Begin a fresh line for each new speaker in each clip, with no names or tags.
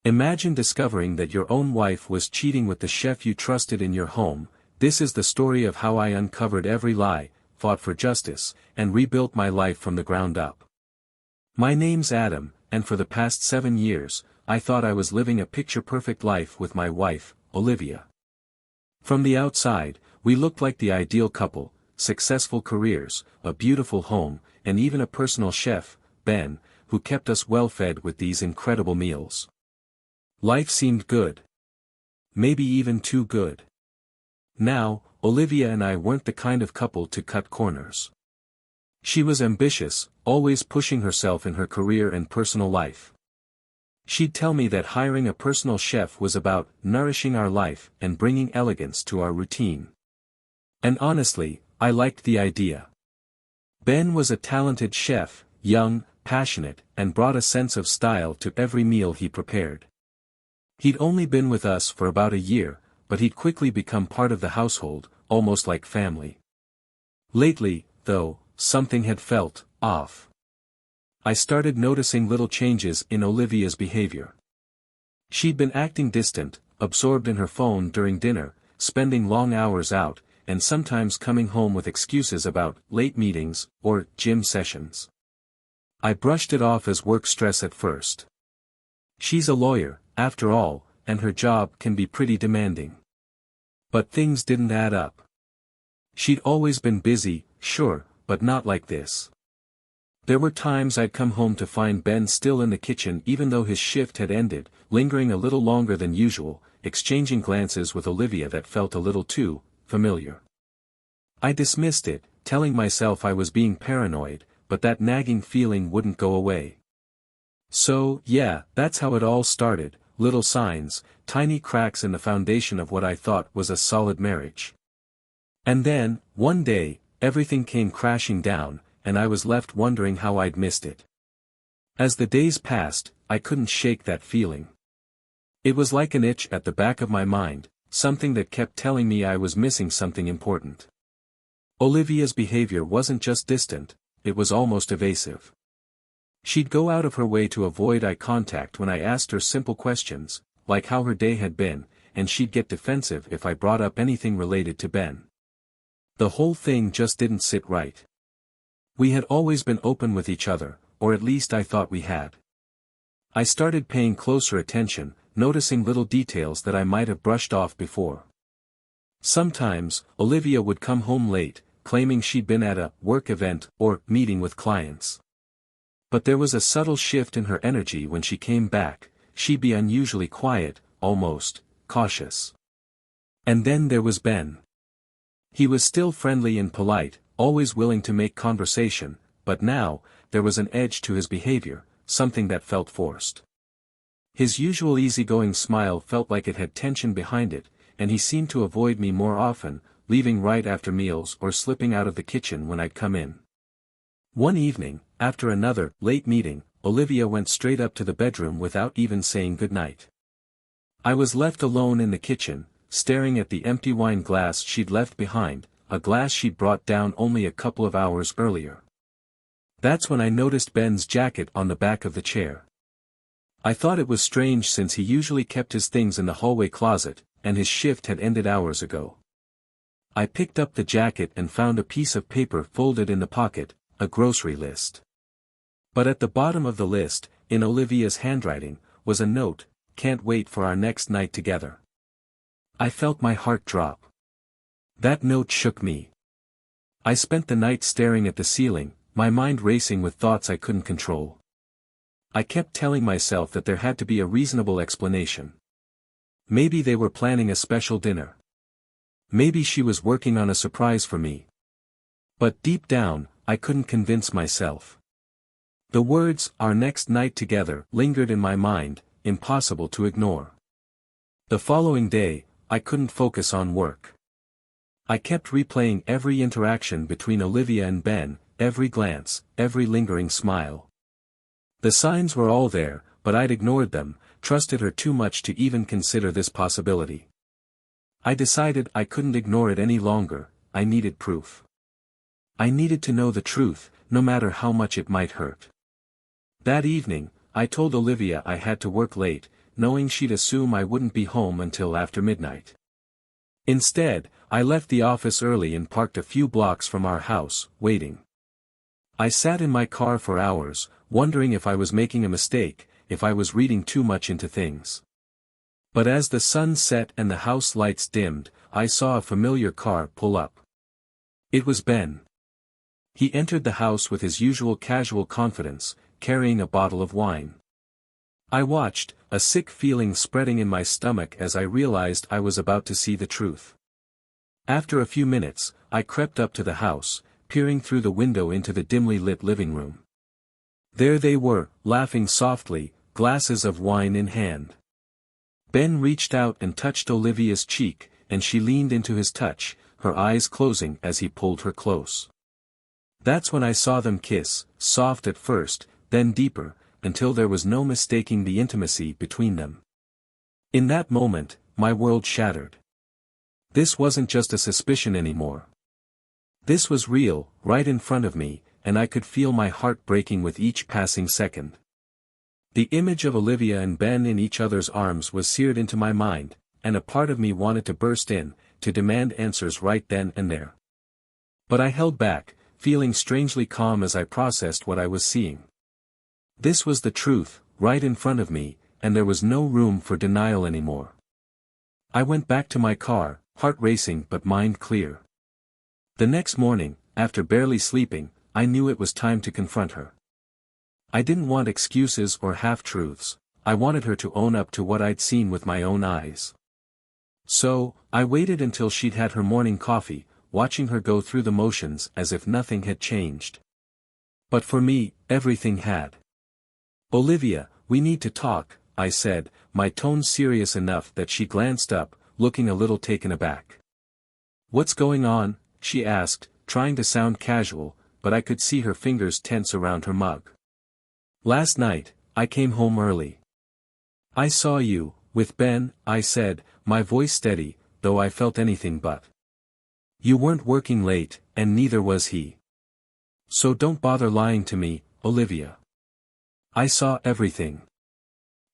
Imagine discovering that your own wife was cheating with the chef you trusted in your home. This is the story of how I uncovered every lie, fought for justice, and rebuilt my life from the ground up. My name's Adam, and for the past 7 years, I thought I was living a picture-perfect life with my wife, Olivia. From the outside, we looked like the ideal couple, successful careers, a beautiful home, and even a personal chef, Ben, who kept us well-fed with these incredible meals. Life seemed good. Maybe even too good. Now, Olivia and I weren't the kind of couple to cut corners. She was ambitious, always pushing herself in her career and personal life. She'd tell me that hiring a personal chef was about nourishing our life and bringing elegance to our routine. And honestly, I liked the idea. Ben was a talented chef, young, passionate, and brought a sense of style to every meal he prepared. He'd only been with us for about a year, but he'd quickly become part of the household, almost like family. Lately, though, something had felt off. I started noticing little changes in Olivia's behavior. She'd been acting distant, absorbed in her phone during dinner, spending long hours out, and sometimes coming home with excuses about late meetings or gym sessions. I brushed it off as work stress at first. She's a lawyer, after all, and her job can be pretty demanding. But things didn't add up. She'd always been busy, sure, but not like this. There were times I'd come home to find Ben still in the kitchen even though his shift had ended, lingering a little longer than usual, exchanging glances with Olivia that felt a little too familiar. I dismissed it, telling myself I was being paranoid, but that nagging feeling wouldn't go away. So, yeah, that's how it all started, little signs, tiny cracks in the foundation of what I thought was a solid marriage. And then, one day, everything came crashing down, and I was left wondering how I'd missed it. As the days passed, I couldn't shake that feeling. It was like an itch at the back of my mind, something that kept telling me I was missing something important. Olivia's behavior wasn't just distant, it was almost evasive. She'd go out of her way to avoid eye contact when I asked her simple questions, like how her day had been, and she'd get defensive if I brought up anything related to Ben. The whole thing just didn't sit right. We had always been open with each other, or at least I thought we had. I started paying closer attention, noticing little details that I might have brushed off before. Sometimes, Olivia would come home late, claiming she'd been at a work event or meeting with clients. But there was a subtle shift in her energy when she came back. She'd be unusually quiet, almost cautious. And then there was Ben. He was still friendly and polite, always willing to make conversation, but now, there was an edge to his behavior, something that felt forced. His usual easygoing smile felt like it had tension behind it, and he seemed to avoid me more often, leaving right after meals or slipping out of the kitchen when I'd come in. One evening, after another late meeting, Olivia went straight up to the bedroom without even saying goodnight. I was left alone in the kitchen, staring at the empty wine glass she'd left behind, a glass she'd brought down only a couple of hours earlier. That's when I noticed Ben's jacket on the back of the chair. I thought it was strange since he usually kept his things in the hallway closet, and his shift had ended hours ago. I picked up the jacket and found a piece of paper folded in the pocket, a grocery list. But at the bottom of the list, in Olivia's handwriting, was a note, "Can't wait for our next night together." I felt my heart drop. That note shook me. I spent the night staring at the ceiling, my mind racing with thoughts I couldn't control. I kept telling myself that there had to be a reasonable explanation. Maybe they were planning a special dinner. Maybe she was working on a surprise for me. But deep down, I couldn't convince myself. The words, "our next night together," lingered in my mind, impossible to ignore. The following day, I couldn't focus on work. I kept replaying every interaction between Olivia and Ben, every glance, every lingering smile. The signs were all there, but I'd ignored them, trusted her too much to even consider this possibility. I decided I couldn't ignore it any longer, I needed proof. I needed to know the truth, no matter how much it might hurt. That evening, I told Olivia I had to work late, knowing she'd assume I wouldn't be home until after midnight. Instead, I left the office early and parked a few blocks from our house, waiting. I sat in my car for hours, wondering if I was making a mistake, if I was reading too much into things. But as the sun set and the house lights dimmed, I saw a familiar car pull up. It was Ben. He entered the house with his usual casual confidence, carrying a bottle of wine. I watched, a sick feeling spreading in my stomach as I realized I was about to see the truth. After a few minutes, I crept up to the house, peering through the window into the dimly lit living room. There they were, laughing softly, glasses of wine in hand. Ben reached out and touched Olivia's cheek, and she leaned into his touch, her eyes closing as he pulled her close. That's when I saw them kiss, soft at first, then deeper, until there was no mistaking the intimacy between them. In that moment, my world shattered. This wasn't just a suspicion anymore. This was real, right in front of me, and I could feel my heart breaking with each passing second. The image of Olivia and Ben in each other's arms was seared into my mind, and a part of me wanted to burst in, to demand answers right then and there. But I held back, feeling strangely calm as I processed what I was seeing. This was the truth, right in front of me, and there was no room for denial anymore. I went back to my car, heart racing but mind clear. The next morning, after barely sleeping, I knew it was time to confront her. I didn't want excuses or half-truths, I wanted her to own up to what I'd seen with my own eyes. So, I waited until she'd had her morning coffee, watching her go through the motions as if nothing had changed. But for me, everything had. "Olivia, we need to talk," I said, my tone serious enough that she glanced up, looking a little taken aback. "What's going on?" she asked, trying to sound casual, but I could see her fingers tense around her mug. "Last night, I came home early. I saw you, with Ben," I said, my voice steady, though I felt anything but. "You weren't working late, and neither was he. So don't bother lying to me, Olivia. I saw everything."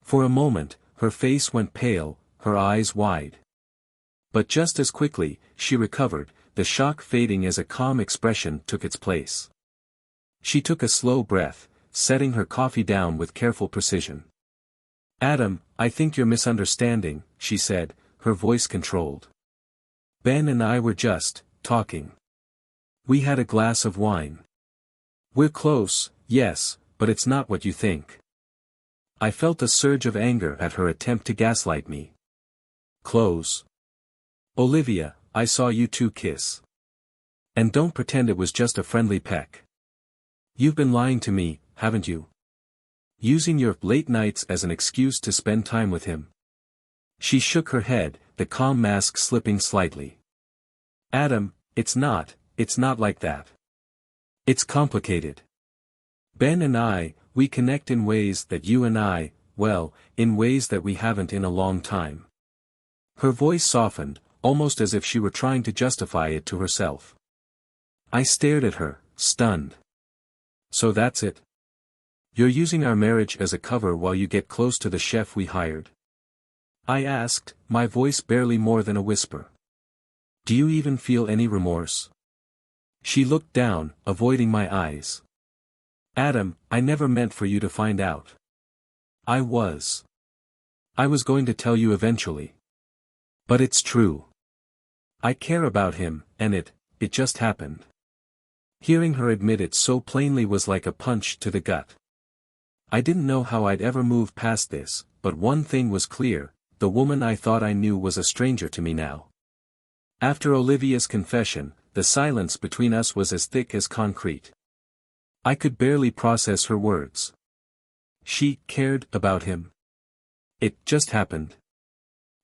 For a moment, her face went pale, her eyes wide. But just as quickly, she recovered, the shock fading as a calm expression took its place. She took a slow breath, setting her coffee down with careful precision. "Adam, I think you're misunderstanding," she said, her voice controlled. "Ben and I were just talking. We had a glass of wine. We're close, yes, but it's not what you think." I felt a surge of anger at her attempt to gaslight me. "Close? Olivia, I saw you two kiss. And don't pretend it was just a friendly peck. You've been lying to me, haven't you? Using your late nights as an excuse to spend time with him." She shook her head, the calm mask slipping slightly. "Adam, it's not like that. It's complicated. Ben and I, we connect in ways that you and I, well, in ways that we haven't in a long time." Her voice softened, almost as if she were trying to justify it to herself. I stared at her, stunned. "So that's it? You're using our marriage as a cover while you get close to the chef we hired?" I asked, my voice barely more than a whisper. "Do you even feel any remorse?" She looked down, avoiding my eyes. "Adam, I never meant for you to find out. I was going to tell you eventually. But it's true. I care about him, and it just happened." Hearing her admit it so plainly was like a punch to the gut. I didn't know how I'd ever move past this, but one thing was clear, the woman I thought I knew was a stranger to me now. After Olivia's confession, the silence between us was as thick as concrete. I could barely process her words. She cared about him. It just happened.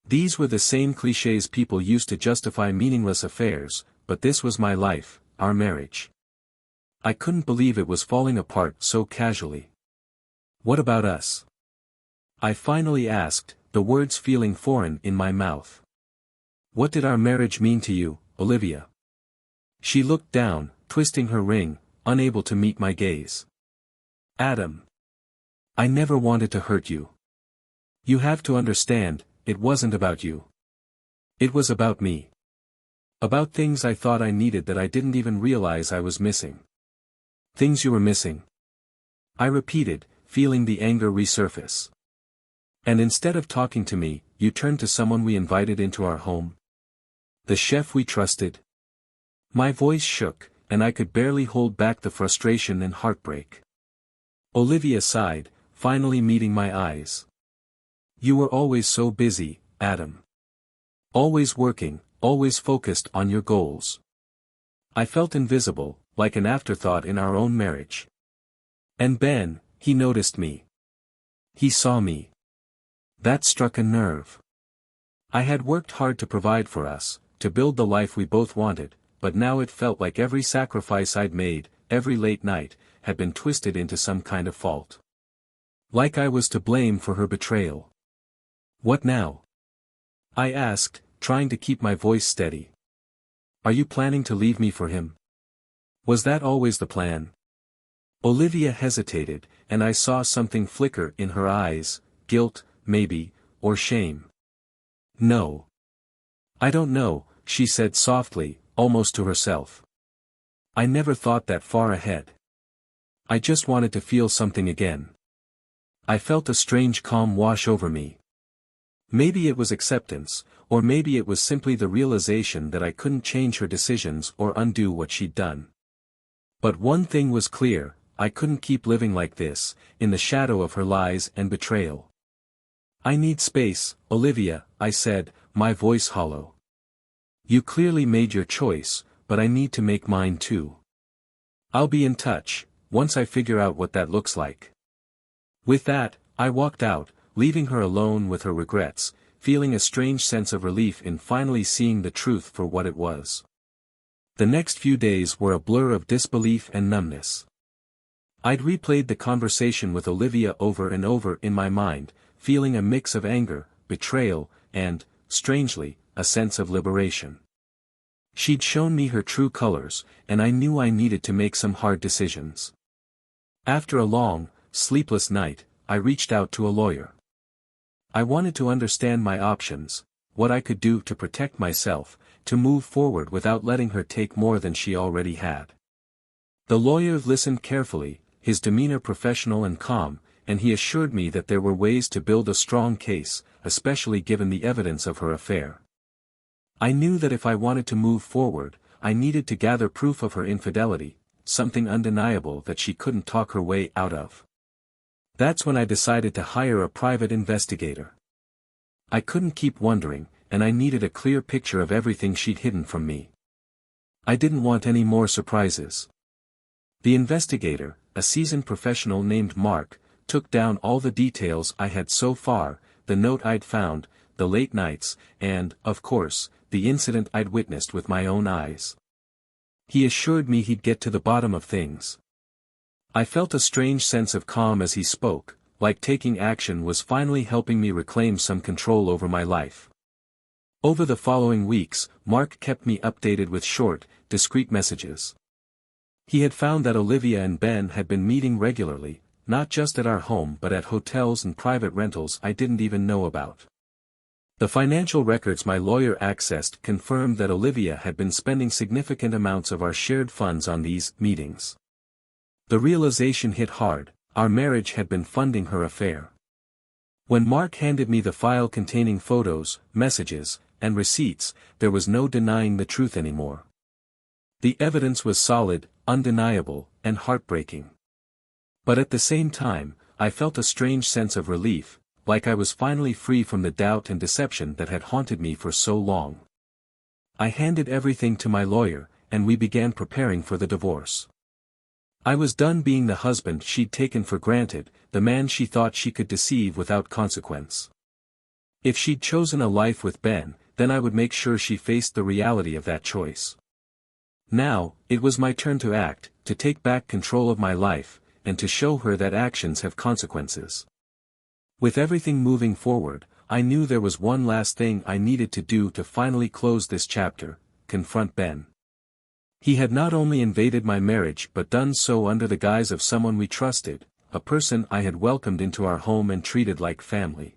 These were the same clichés people used to justify meaningless affairs, but this was my life, our marriage. I couldn't believe it was falling apart so casually. "What about us?" I finally asked, the words feeling foreign in my mouth. "What did our marriage mean to you, Olivia?" She looked down, twisting her ring, unable to meet my gaze. "Adam. I never wanted to hurt you. You have to understand, it wasn't about you. It was about me. About things I thought I needed that I didn't even realize I was missing. Things you were missing. I repeated, feeling the anger resurface. And instead of talking to me, you turned to someone we invited into our home? The chef we trusted? My voice shook, and I could barely hold back the frustration and heartbreak. Olivia sighed, finally meeting my eyes. You were always so busy, Adam. Always working, always focused on your goals. I felt invisible, like an afterthought in our own marriage. And Ben, he noticed me. He saw me. That struck a nerve. I had worked hard to provide for us, to build the life we both wanted, but now it felt like every sacrifice I'd made, every late night, had been twisted into some kind of fault. Like I was to blame for her betrayal. What now? I asked, trying to keep my voice steady. Are you planning to leave me for him? Was that always the plan? Olivia hesitated, and I saw something flicker in her eyes, guilt, maybe, or shame. No. I don't know, she said softly, almost to herself. I never thought that far ahead. I just wanted to feel something again. I felt a strange calm wash over me. Maybe it was acceptance, or maybe it was simply the realization that I couldn't change her decisions or undo what she'd done. But one thing was clear, I couldn't keep living like this, in the shadow of her lies and betrayal. I need space, Olivia, I said, my voice hollow. You clearly made your choice, but I need to make mine too. I'll be in touch, once I figure out what that looks like. With that, I walked out, leaving her alone with her regrets, feeling a strange sense of relief in finally seeing the truth for what it was. The next few days were a blur of disbelief and numbness. I'd replayed the conversation with Olivia over and over in my mind, feeling a mix of anger, betrayal, and, strangely, a sense of liberation. She'd shown me her true colors, and I knew I needed to make some hard decisions. After a long, sleepless night, I reached out to a lawyer. I wanted to understand my options, what I could do to protect myself, to move forward without letting her take more than she already had. The lawyer listened carefully, his demeanor professional and calm, and he assured me that there were ways to build a strong case, especially given the evidence of her affair. I knew that if I wanted to move forward, I needed to gather proof of her infidelity, something undeniable that she couldn't talk her way out of. That's when I decided to hire a private investigator. I couldn't keep wondering, and I needed a clear picture of everything she'd hidden from me. I didn't want any more surprises. The investigator, a seasoned professional named Mark, took down all the details I had so far, the note I'd found, the late nights, and, of course, the incident I'd witnessed with my own eyes. He assured me he'd get to the bottom of things. I felt a strange sense of calm as he spoke, like taking action was finally helping me reclaim some control over my life. Over the following weeks, Mark kept me updated with short, discreet messages. He had found that Olivia and Ben had been meeting regularly, not just at our home but at hotels and private rentals I didn't even know about. The financial records my lawyer accessed confirmed that Olivia had been spending significant amounts of our shared funds on these meetings. The realization hit hard, our marriage had been funding her affair. When Mark handed me the file containing photos, messages, and receipts, there was no denying the truth anymore. The evidence was solid, undeniable, and heartbreaking. But at the same time, I felt a strange sense of relief, like I was finally free from the doubt and deception that had haunted me for so long. I handed everything to my lawyer, and we began preparing for the divorce. I was done being the husband she'd taken for granted, the man she thought she could deceive without consequence. If she'd chosen a life with Ben, then I would make sure she faced the reality of that choice. Now, it was my turn to act, to take back control of my life, and to show her that actions have consequences. With everything moving forward, I knew there was one last thing I needed to do to finally close this chapter: confront Ben. He had not only invaded my marriage but done so under the guise of someone we trusted, a person I had welcomed into our home and treated like family.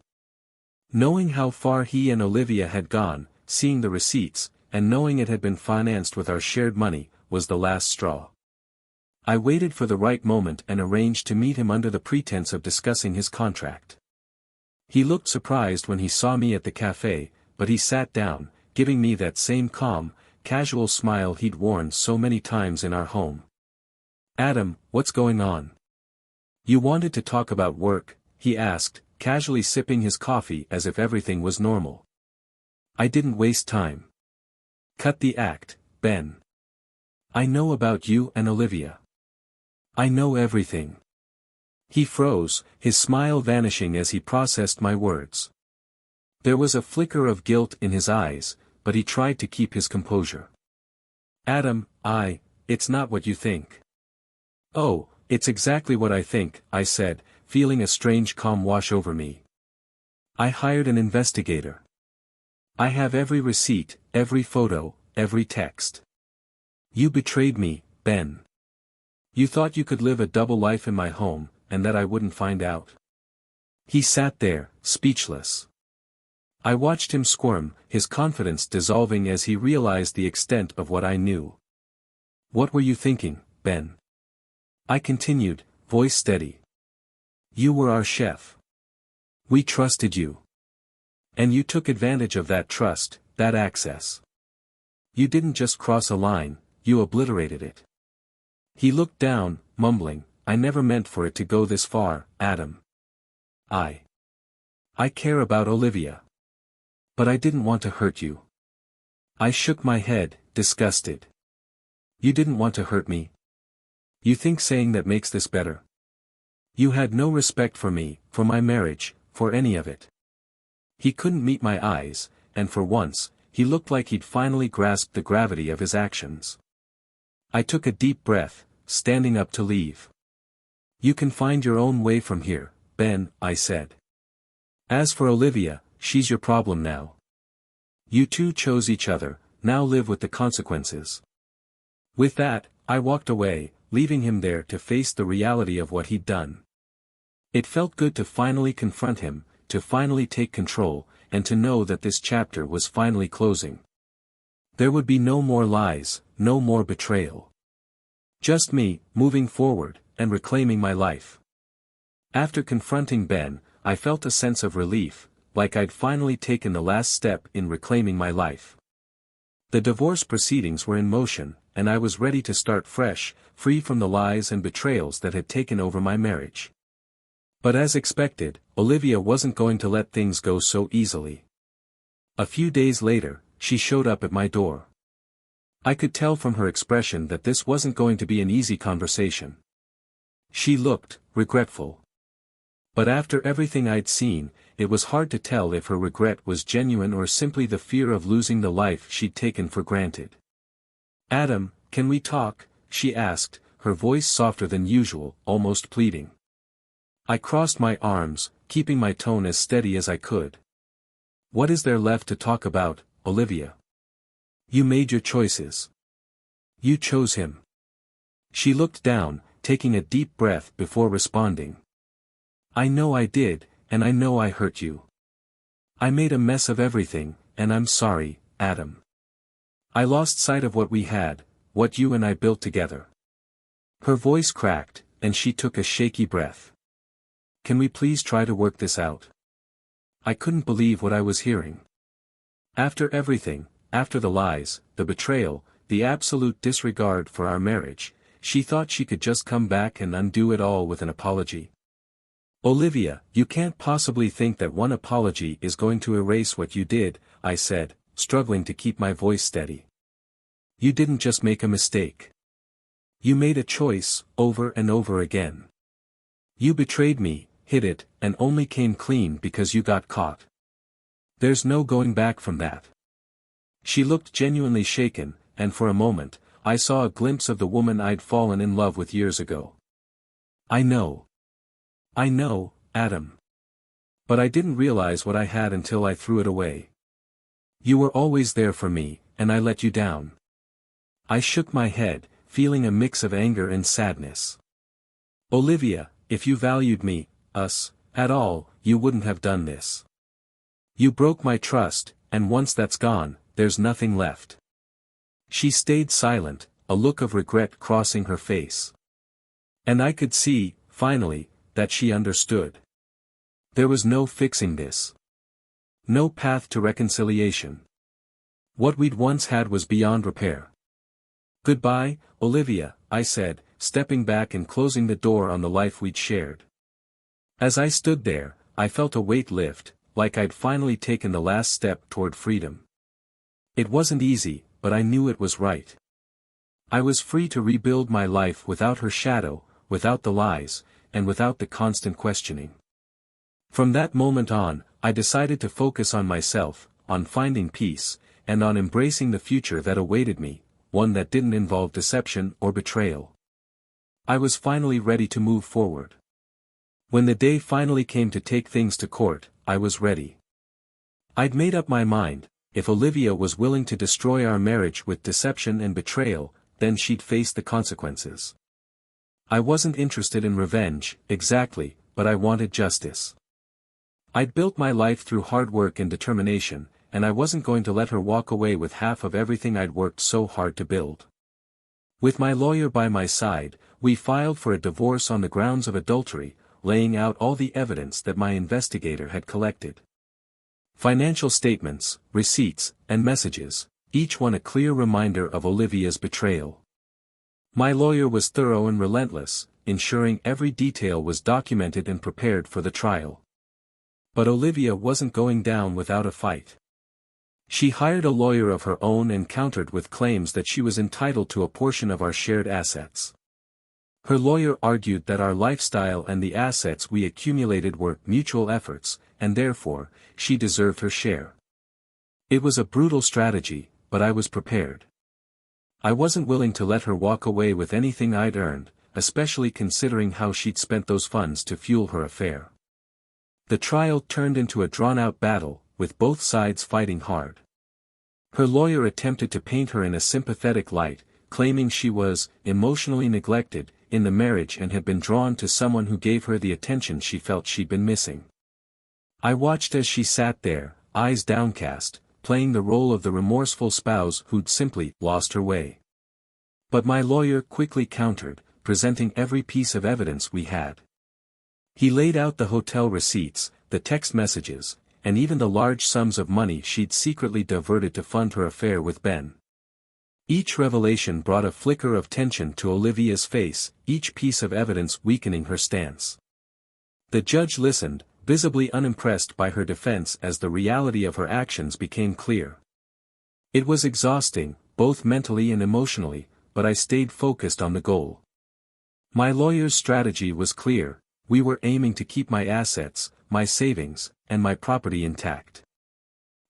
Knowing how far he and Olivia had gone, seeing the receipts, and knowing it had been financed with our shared money, was the last straw. I waited for the right moment and arranged to meet him under the pretense of discussing his contract. He looked surprised when he saw me at the cafe, but he sat down, giving me that same calm, casual smile he'd worn so many times in our home. "Adam, what's going on? You wanted to talk about work," he asked, casually sipping his coffee as if everything was normal. "I didn't waste time. Cut the act, Ben. I know about you and Olivia. I know everything." He froze, his smile vanishing as he processed my words. There was a flicker of guilt in his eyes, but he tried to keep his composure. "Adam, it's not what you think." "Oh, it's exactly what I think," I said, feeling a strange calm wash over me. "I hired an investigator. I have every receipt, every photo, every text. You betrayed me, Ben. You thought you could live a double life in my home, and that I wouldn't find out." He sat there, speechless. I watched him squirm, his confidence dissolving as he realized the extent of what I knew. "What were you thinking, Ben?" I continued, voice steady. "You were our chef. We trusted you. And you took advantage of that trust, that access. You didn't just cross a line, you obliterated it." He looked down, mumbling, "I never meant for it to go this far, Adam. I care about Olivia. But I didn't want to hurt you." I shook my head, disgusted. "You didn't want to hurt me? You think saying that makes this better? You had no respect for me, for my marriage, for any of it." He couldn't meet my eyes, and for once, he looked like he'd finally grasped the gravity of his actions. I took a deep breath, standing up to leave. "You can find your own way from here, Ben," I said. "As for Olivia, she's your problem now. You two chose each other, now live with the consequences." With that, I walked away, leaving him there to face the reality of what he'd done. It felt good to finally confront him, to finally take control, and to know that this chapter was finally closing. There would be no more lies, no more betrayal. Just me, moving forward, and reclaiming my life. After confronting Ben, I felt a sense of relief, like I'd finally taken the last step in reclaiming my life. The divorce proceedings were in motion, and I was ready to start fresh, free from the lies and betrayals that had taken over my marriage. But as expected, Olivia wasn't going to let things go so easily. A few days later, she showed up at my door. I could tell from her expression that this wasn't going to be an easy conversation. She looked regretful. But after everything I'd seen, it was hard to tell if her regret was genuine or simply the fear of losing the life she'd taken for granted. "Adam, can we talk?" she asked, her voice softer than usual, almost pleading. I crossed my arms, keeping my tone as steady as I could. "What is there left to talk about, Olivia? You made your choices. You chose him." She looked down, taking a deep breath before responding. "I know I did, and I know I hurt you. I made a mess of everything, and I'm sorry, Adam. I lost sight of what we had, what you and I built together." Her voice cracked, and she took a shaky breath. "Can we please try to work this out?" I couldn't believe what I was hearing. After everything, after the lies, the betrayal, the absolute disregard for our marriage, she thought she could just come back and undo it all with an apology. "Olivia, you can't possibly think that one apology is going to erase what you did," I said, struggling to keep my voice steady. "You didn't just make a mistake. You made a choice, over and over again. You betrayed me, hid it, and only came clean because you got caught. There's no going back from that." She looked genuinely shaken, and for a moment, I saw a glimpse of the woman I'd fallen in love with years ago. I know, Adam. But I didn't realize what I had until I threw it away. You were always there for me, and I let you down." I shook my head, feeling a mix of anger and sadness. "Olivia, if you valued me, us, at all, you wouldn't have done this. You broke my trust, and once that's gone, there's nothing left. She stayed silent, a look of regret crossing her face. And I could see, finally, that she understood. There was no fixing this. No path to reconciliation. What we'd once had was beyond repair. Goodbye, Olivia, I said, stepping back and closing the door on the life we'd shared. As I stood there, I felt a weight lift, like I'd finally taken the last step toward freedom. It wasn't easy, but I knew it was right. I was free to rebuild my life without her shadow, without the lies, and without the constant questioning. From that moment on, I decided to focus on myself, on finding peace, and on embracing the future that awaited me, one that didn't involve deception or betrayal. I was finally ready to move forward. When the day finally came to take things to court, I was ready. I'd made up my mind, if Olivia was willing to destroy our marriage with deception and betrayal, then she'd face the consequences. I wasn't interested in revenge, exactly, but I wanted justice. I'd built my life through hard work and determination, and I wasn't going to let her walk away with half of everything I'd worked so hard to build. With my lawyer by my side, we filed for a divorce on the grounds of adultery, laying out all the evidence that my investigator had collected. Financial statements, receipts, and messages, each one a clear reminder of Olivia's betrayal. My lawyer was thorough and relentless, ensuring every detail was documented and prepared for the trial. But Olivia wasn't going down without a fight. She hired a lawyer of her own and countered with claims that she was entitled to a portion of our shared assets. Her lawyer argued that our lifestyle and the assets we accumulated were mutual efforts, and therefore, she deserved her share. It was a brutal strategy, but I was prepared. I wasn't willing to let her walk away with anything I'd earned, especially considering how she'd spent those funds to fuel her affair. The trial turned into a drawn-out battle, with both sides fighting hard. Her lawyer attempted to paint her in a sympathetic light, claiming she was emotionally neglected in the marriage and had been drawn to someone who gave her the attention she felt she'd been missing. I watched as she sat there, eyes downcast, playing the role of the remorseful spouse who'd simply lost her way. But my lawyer quickly countered, presenting every piece of evidence we had. He laid out the hotel receipts, the text messages, and even the large sums of money she'd secretly diverted to fund her affair with Ben. Each revelation brought a flicker of tension to Olivia's face, each piece of evidence weakening her stance. The judge listened, visibly unimpressed by her defense as the reality of her actions became clear. It was exhausting, both mentally and emotionally, but I stayed focused on the goal. My lawyer's strategy was clear: we were aiming to keep my assets, my savings, and my property intact.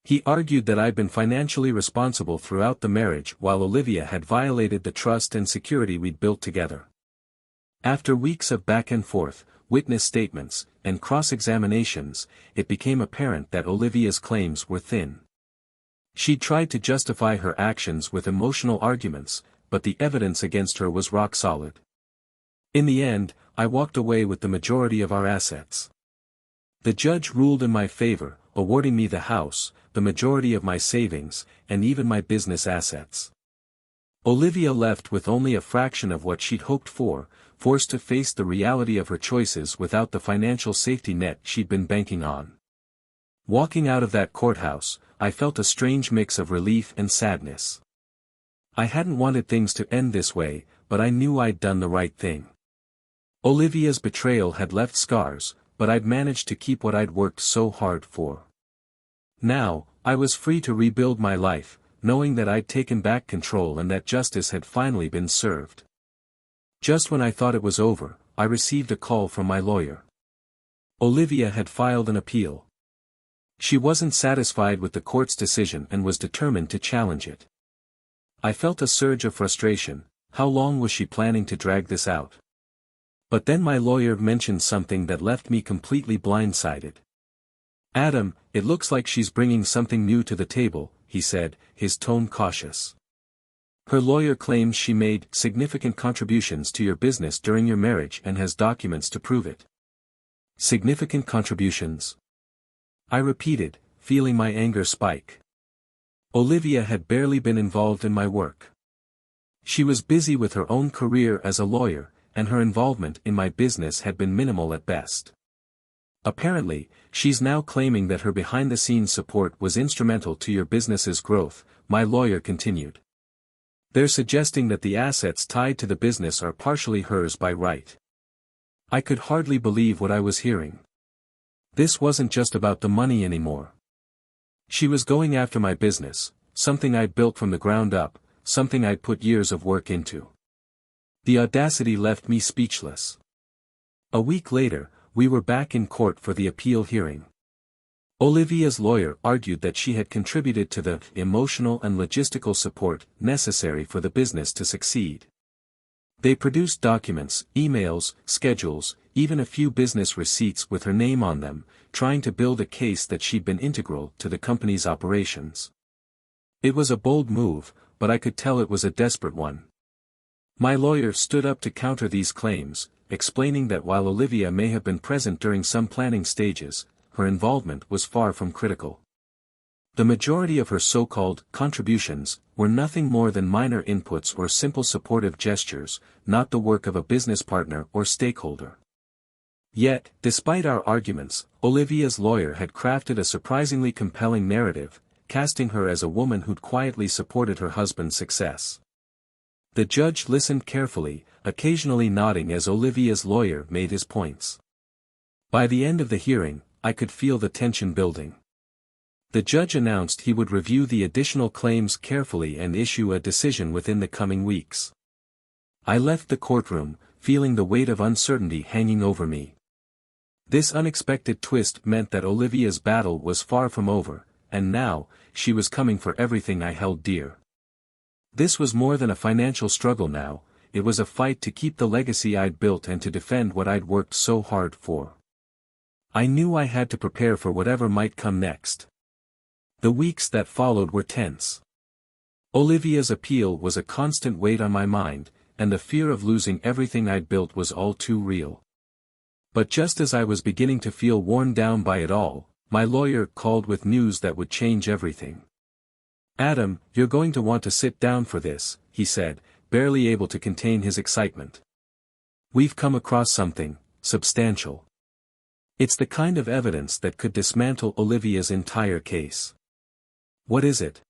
He argued that I'd been financially responsible throughout the marriage while Olivia had violated the trust and security we'd built together. After weeks of back and forth, witness statements, and cross-examinations, it became apparent that Olivia's claims were thin. She tried to justify her actions with emotional arguments, but the evidence against her was rock solid. In the end, I walked away with the majority of our assets. The judge ruled in my favor, awarding me the house, the majority of my savings, and even my business assets. Olivia left with only a fraction of what she'd hoped for, forced to face the reality of her choices without the financial safety net she'd been banking on. Walking out of that courthouse, I felt a strange mix of relief and sadness. I hadn't wanted things to end this way, but I knew I'd done the right thing. Olivia's betrayal had left scars, but I'd managed to keep what I'd worked so hard for. Now, I was free to rebuild my life, knowing that I'd taken back control and that justice had finally been served. Just when I thought it was over, I received a call from my lawyer. Olivia had filed an appeal. She wasn't satisfied with the court's decision and was determined to challenge it. I felt a surge of frustration. How long was she planning to drag this out? But then my lawyer mentioned something that left me completely blindsided. "Adam, it looks like she's bringing something new to the table," he said, his tone cautious. "Her lawyer claims she made significant contributions to your business during your marriage and has documents to prove it." "Significant contributions?" I repeated, feeling my anger spike. Olivia had barely been involved in my work. She was busy with her own career as a lawyer, and her involvement in my business had been minimal at best. Apparently, she's now claiming that her behind-the-scenes support was instrumental to your business's growth, my lawyer continued. They're suggesting that the assets tied to the business are partially hers by right. I could hardly believe what I was hearing. This wasn't just about the money anymore. She was going after my business, something I'd built from the ground up, something I'd put years of work into. The audacity left me speechless. A week later, we were back in court for the appeal hearing. Olivia's lawyer argued that she had contributed to the emotional and logistical support necessary for the business to succeed. They produced documents, emails, schedules, even a few business receipts with her name on them, trying to build a case that she'd been integral to the company's operations. It was a bold move, but I could tell it was a desperate one. My lawyer stood up to counter these claims, explaining that while Olivia may have been present during some planning stages, her involvement was far from critical. The majority of her so-called contributions were nothing more than minor inputs or simple supportive gestures, not the work of a business partner or stakeholder. Yet, despite our arguments, Olivia's lawyer had crafted a surprisingly compelling narrative, casting her as a woman who'd quietly supported her husband's success. The judge listened carefully, occasionally nodding as Olivia's lawyer made his points. By the end of the hearing, I could feel the tension building. The judge announced he would review the additional claims carefully and issue a decision within the coming weeks. I left the courtroom, feeling the weight of uncertainty hanging over me. This unexpected twist meant that Olivia's battle was far from over, and now, she was coming for everything I held dear. This was more than a financial struggle now, it was a fight to keep the legacy I'd built and to defend what I'd worked so hard for. I knew I had to prepare for whatever might come next. The weeks that followed were tense. Olivia's appeal was a constant weight on my mind, and the fear of losing everything I'd built was all too real. But just as I was beginning to feel worn down by it all, my lawyer called with news that would change everything. "Adam, you're going to want to sit down for this," he said, barely able to contain his excitement. "We've come across something substantial. It's the kind of evidence that could dismantle Olivia's entire case." "What is it?"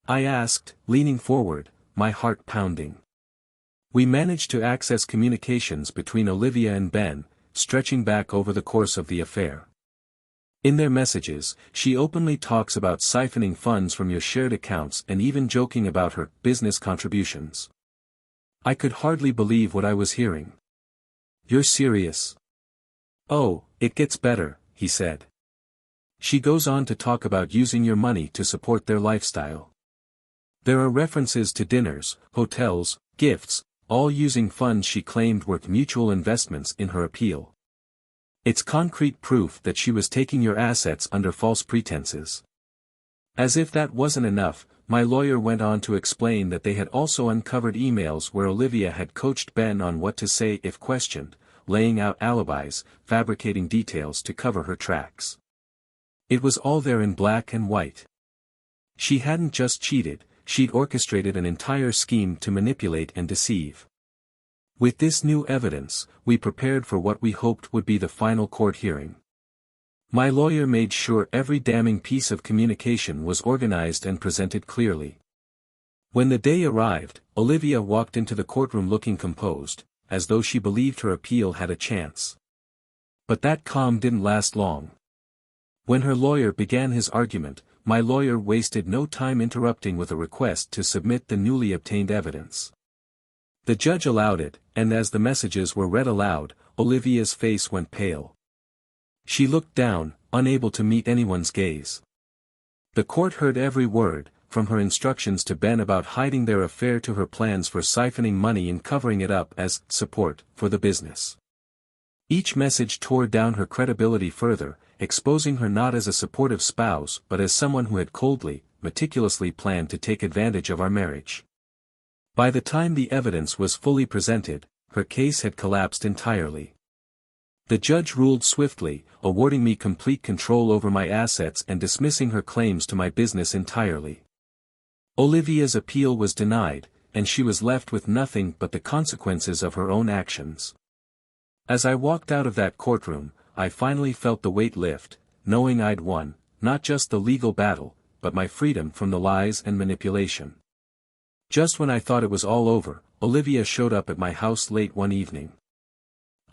I asked, leaning forward, my heart pounding. We managed to access communications between Olivia and Ben, stretching back over the course of the affair. In their messages, she openly talks about siphoning funds from your shared accounts and even joking about her business contributions. I could hardly believe what I was hearing. "You're serious?" "Oh, it gets better," he said. "She goes on to talk about using your money to support their lifestyle. There are references to dinners, hotels, gifts, all using funds she claimed were mutual investments in her appeal. It's concrete proof that she was taking your assets under false pretenses." As if that wasn't enough, my lawyer went on to explain that they had also uncovered emails where Olivia had coached Ben on what to say if questioned, laying out alibis, fabricating details to cover her tracks. It was all there in black and white. She hadn't just cheated, she'd orchestrated an entire scheme to manipulate and deceive. With this new evidence, we prepared for what we hoped would be the final court hearing. My lawyer made sure every damning piece of communication was organized and presented clearly. When the day arrived, Olivia walked into the courtroom looking composed, as though she believed her appeal had a chance. But that calm didn't last long. When her lawyer began his argument, my lawyer wasted no time interrupting with a request to submit the newly obtained evidence. The judge allowed it, and as the messages were read aloud, Olivia's face went pale. She looked down, unable to meet anyone's gaze. The court heard every word, from her instructions to Ben about hiding their affair to her plans for siphoning money and covering it up as support for the business. Each message tore down her credibility further, exposing her not as a supportive spouse but as someone who had coldly, meticulously planned to take advantage of our marriage. By the time the evidence was fully presented, her case had collapsed entirely. The judge ruled swiftly, awarding me complete control over my assets and dismissing her claims to my business entirely. Olivia's appeal was denied, and she was left with nothing but the consequences of her own actions. As I walked out of that courtroom, I finally felt the weight lift, knowing I'd won, not just the legal battle, but my freedom from the lies and manipulation. Just when I thought it was all over, Olivia showed up at my house late one evening.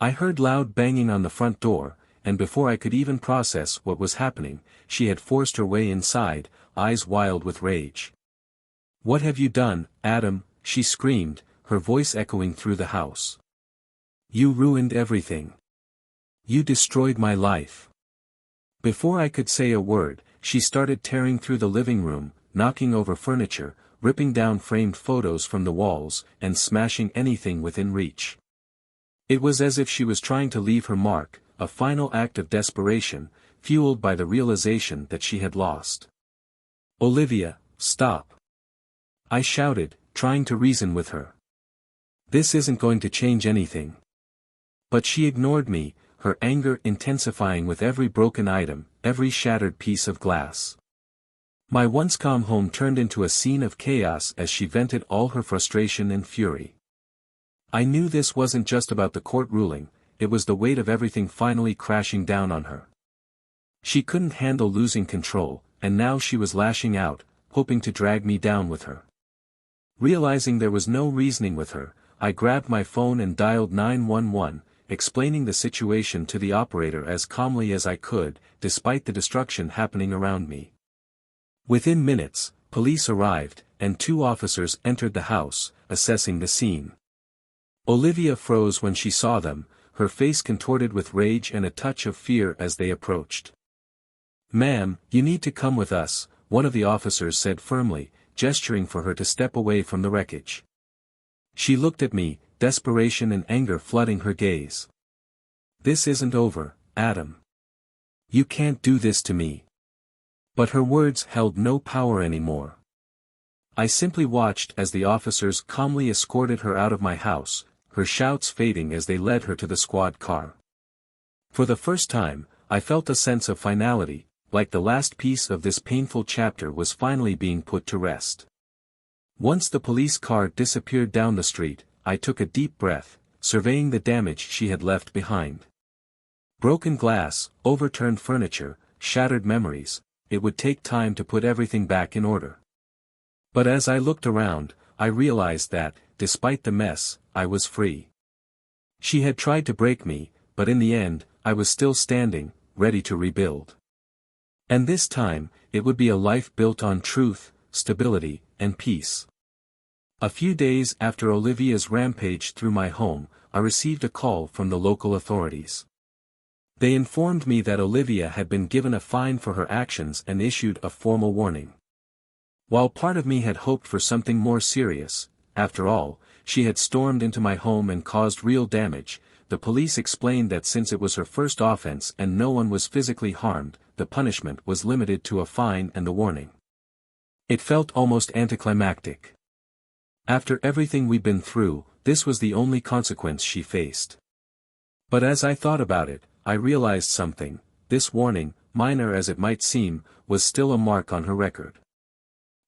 I heard loud banging on the front door, and before I could even process what was happening, she had forced her way inside, eyes wild with rage. "What have you done, Adam?" she screamed, her voice echoing through the house. "You ruined everything. You destroyed my life." Before I could say a word, she started tearing through the living room, knocking over furniture, ripping down framed photos from the walls, and smashing anything within reach. It was as if she was trying to leave her mark, a final act of desperation, fueled by the realization that she had lost. "Olivia, stop!" I shouted, trying to reason with her. "This isn't going to change anything." But she ignored me, her anger intensifying with every broken item, every shattered piece of glass. My once calm home turned into a scene of chaos as she vented all her frustration and fury. I knew this wasn't just about the court ruling, it was the weight of everything finally crashing down on her. She couldn't handle losing control, and now she was lashing out, hoping to drag me down with her. Realizing there was no reasoning with her, I grabbed my phone and dialed 911, explaining the situation to the operator as calmly as I could, despite the destruction happening around me. Within minutes, police arrived, and 2 officers entered the house, assessing the scene. Olivia froze when she saw them, her face contorted with rage and a touch of fear as they approached. "Ma'am, you need to come with us," one of the officers said firmly, gesturing for her to step away from the wreckage. She looked at me, desperation and anger flooding her gaze. "This isn't over, Adam. You can't do this to me." But her words held no power anymore. I simply watched as the officers calmly escorted her out of my house, her shouts fading as they led her to the squad car. For the first time, I felt a sense of finality, like the last piece of this painful chapter was finally being put to rest. Once the police car disappeared down the street, I took a deep breath, surveying the damage she had left behind. Broken glass, overturned furniture, shattered memories, it would take time to put everything back in order. But as I looked around, I realized that, despite the mess, I was free. She had tried to break me, but in the end, I was still standing, ready to rebuild. And this time, it would be a life built on truth, stability, and peace. A few days after Olivia's rampage through my home, I received a call from the local authorities. They informed me that Olivia had been given a fine for her actions and issued a formal warning. While part of me had hoped for something more serious, after all, she had stormed into my home and caused real damage, the police explained that since it was her first offense and no one was physically harmed, the punishment was limited to a fine and a warning. It felt almost anticlimactic. After everything we'd been through, this was the only consequence she faced. But as I thought about it, I realized something: this warning, minor as it might seem, was still a mark on her record.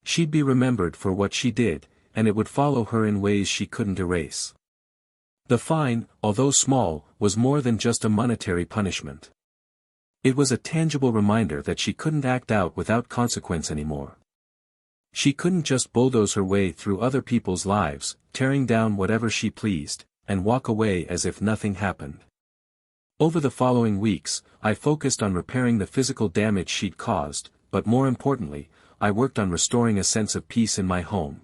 She'd be remembered for what she did, and it would follow her in ways she couldn't erase. The fine, although small, was more than just a monetary punishment. It was a tangible reminder that she couldn't act out without consequence anymore. She couldn't just bulldoze her way through other people's lives, tearing down whatever she pleased, and walk away as if nothing happened. Over the following weeks, I focused on repairing the physical damage she'd caused, but more importantly, I worked on restoring a sense of peace in my home.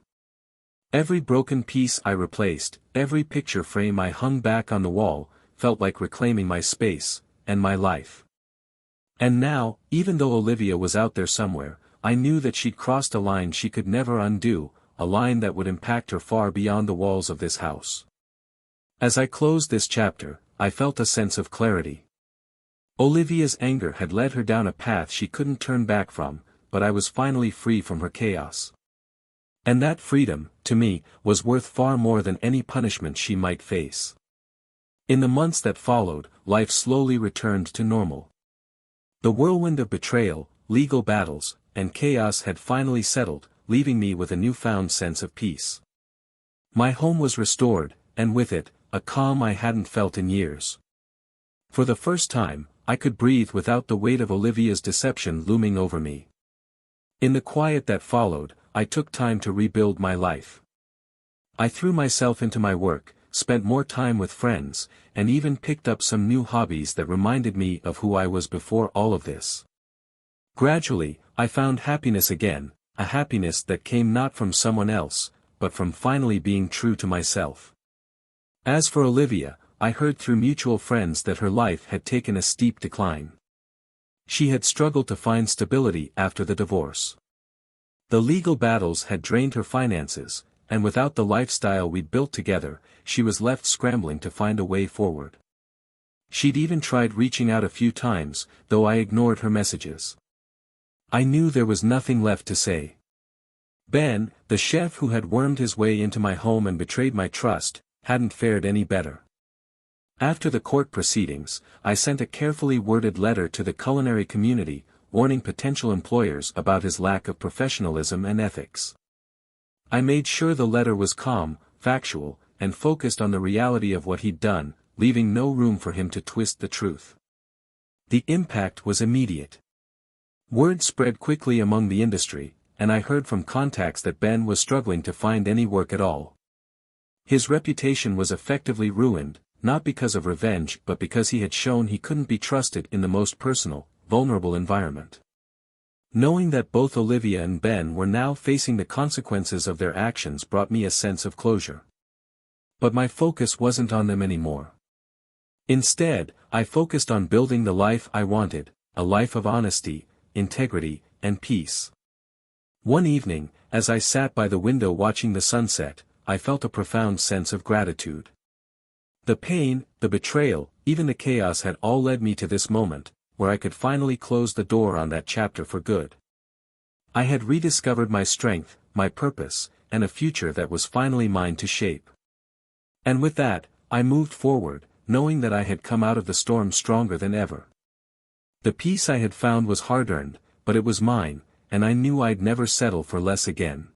Every broken piece I replaced, every picture frame I hung back on the wall, felt like reclaiming my space, and my life. And now, even though Olivia was out there somewhere, I knew that she'd crossed a line she could never undo, a line that would impact her far beyond the walls of this house. As I closed this chapter, I felt a sense of clarity. Olivia's anger had led her down a path she couldn't turn back from, but I was finally free from her chaos. And that freedom, to me, was worth far more than any punishment she might face. In the months that followed, life slowly returned to normal. The whirlwind of betrayal, legal battles, and chaos had finally settled, leaving me with a newfound sense of peace. My home was restored, and with it, a calm I hadn't felt in years. For the first time, I could breathe without the weight of Olivia's deception looming over me. In the quiet that followed, I took time to rebuild my life. I threw myself into my work, spent more time with friends, and even picked up some new hobbies that reminded me of who I was before all of this. Gradually, I found happiness again, a happiness that came not from someone else, but from finally being true to myself. As for Olivia, I heard through mutual friends that her life had taken a steep decline. She had struggled to find stability after the divorce. The legal battles had drained her finances, and without the lifestyle we'd built together, she was left scrambling to find a way forward. She'd even tried reaching out a few times, though I ignored her messages. I knew there was nothing left to say. Ben, the chef who had wormed his way into my home and betrayed my trust, hadn't fared any better. After the court proceedings, I sent a carefully worded letter to the culinary community, warning potential employers about his lack of professionalism and ethics. I made sure the letter was calm, factual, and focused on the reality of what he'd done, leaving no room for him to twist the truth. The impact was immediate. Word spread quickly among the industry, and I heard from contacts that Ben was struggling to find any work at all. His reputation was effectively ruined, not because of revenge but because he had shown he couldn't be trusted in the most personal, vulnerable environment. Knowing that both Olivia and Ben were now facing the consequences of their actions brought me a sense of closure. But my focus wasn't on them anymore. Instead, I focused on building the life I wanted, a life of honesty, integrity, and peace. One evening, as I sat by the window watching the sunset, I felt a profound sense of gratitude. The pain, the betrayal, even the chaos had all led me to this moment, where I could finally close the door on that chapter for good. I had rediscovered my strength, my purpose, and a future that was finally mine to shape. And with that, I moved forward, knowing that I had come out of the storm stronger than ever. The peace I had found was hard-earned, but it was mine, and I knew I'd never settle for less again.